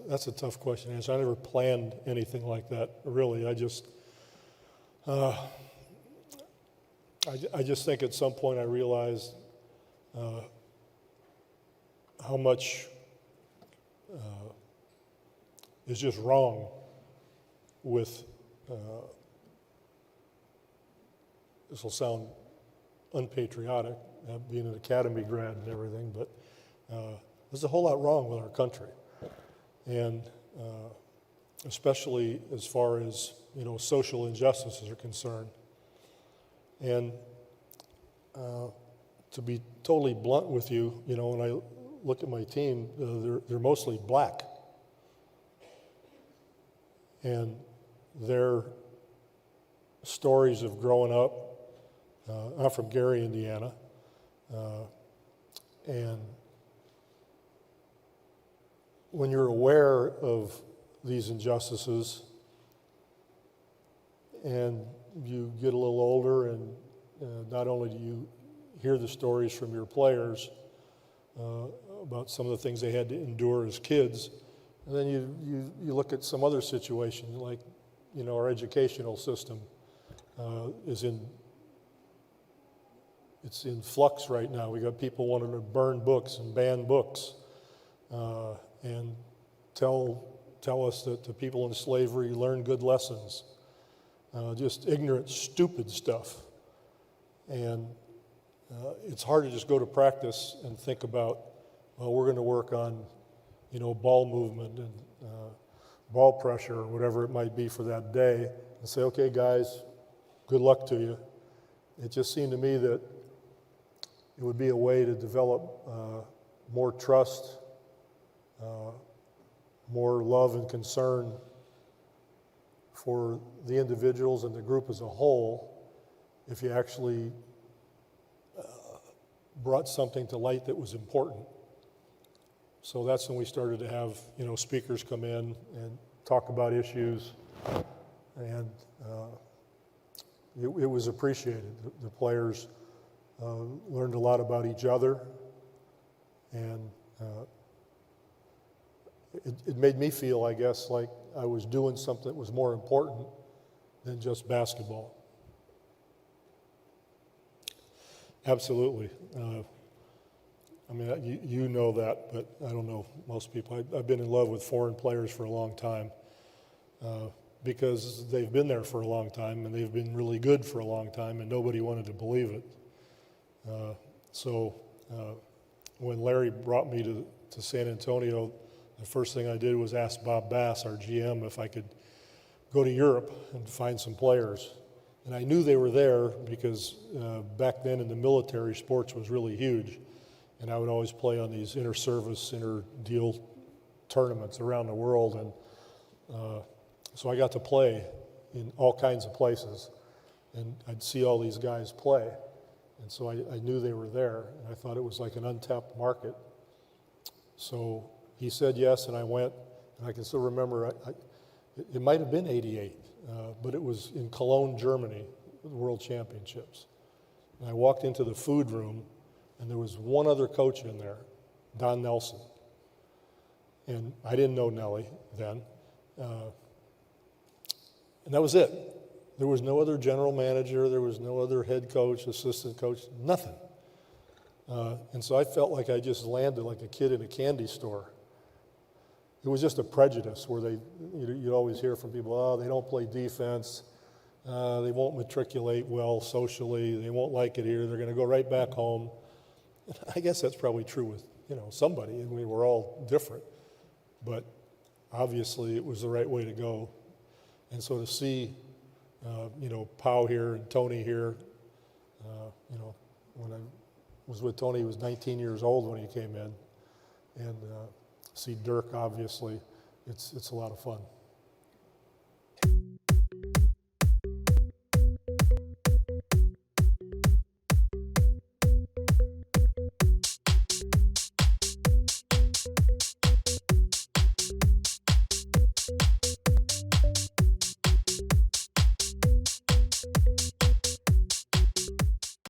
That's a tough question to answer. I never planned anything like that, really. I just think at some point I realized how much is just wrong with, this will sound unpatriotic, being an academy grad and everything, but there's a whole lot wrong with our country. And especially as far as, social injustices are concerned. And to be totally blunt with you, when I look at my team, they're mostly black. And their stories of growing up, I'm from Gary, Indiana, and when you're aware of these injustices and you get a little older and not only do you hear the stories from your players about some of the things they had to endure as kids, and then you look at some other situation, like, our educational system it's in flux right now. We got people wanting to burn books and ban books and tell us that the people in slavery learned good lessons. Just ignorant, stupid stuff. And it's hard to just go to practice and think about, well, we're going to work on, ball movement and ball pressure or whatever it might be for that day, and say, okay, guys, good luck to you. It just seemed to me that it would be a way to develop more trust, more love and concern for the individuals and the group as a whole if you actually brought something to light that was important. So that's when we started to have, speakers come in and talk about issues, and it was appreciated. The players learned a lot about each other, and it made me feel, I guess, like I was doing something that was more important than just basketball. Absolutely. You know that, but I don't know most people. I've been in love with foreign players for a long time because they've been there for a long time and they've been really good for a long time, and nobody wanted to believe it. So when Larry brought me to San Antonio, the first thing I did was ask Bob Bass, our GM, if I could go to Europe and find some players. And I knew they were there because back then in the military, sports was really huge. And I would always play on these inter-service, inter-deal tournaments around the world. And so I got to play in all kinds of places. And I'd see all these guys play. And so I knew they were there. And I thought it was like an untapped market. So he said yes, and I went. And I can still remember, it might have been '88, but it was in Cologne, Germany, the World Championships. And I walked into the food room, and there was one other coach in there, Don Nelson. And I didn't know Nelly then. And that was it. There was no other general manager. There was no other head coach, assistant coach, nothing. And so I felt like I just landed like a kid in a candy store. It was just a prejudice where you'd always hear from people, oh, they don't play defense. They won't matriculate well socially. They won't like it here. They're going to go right back home. I guess that's probably true with, somebody. I mean, we're all different. But obviously it was the right way to go. And so to see, Pau here and Tony here, when I was with Tony, he was 19 years old when he came in. And see Dirk, obviously, it's a lot of fun.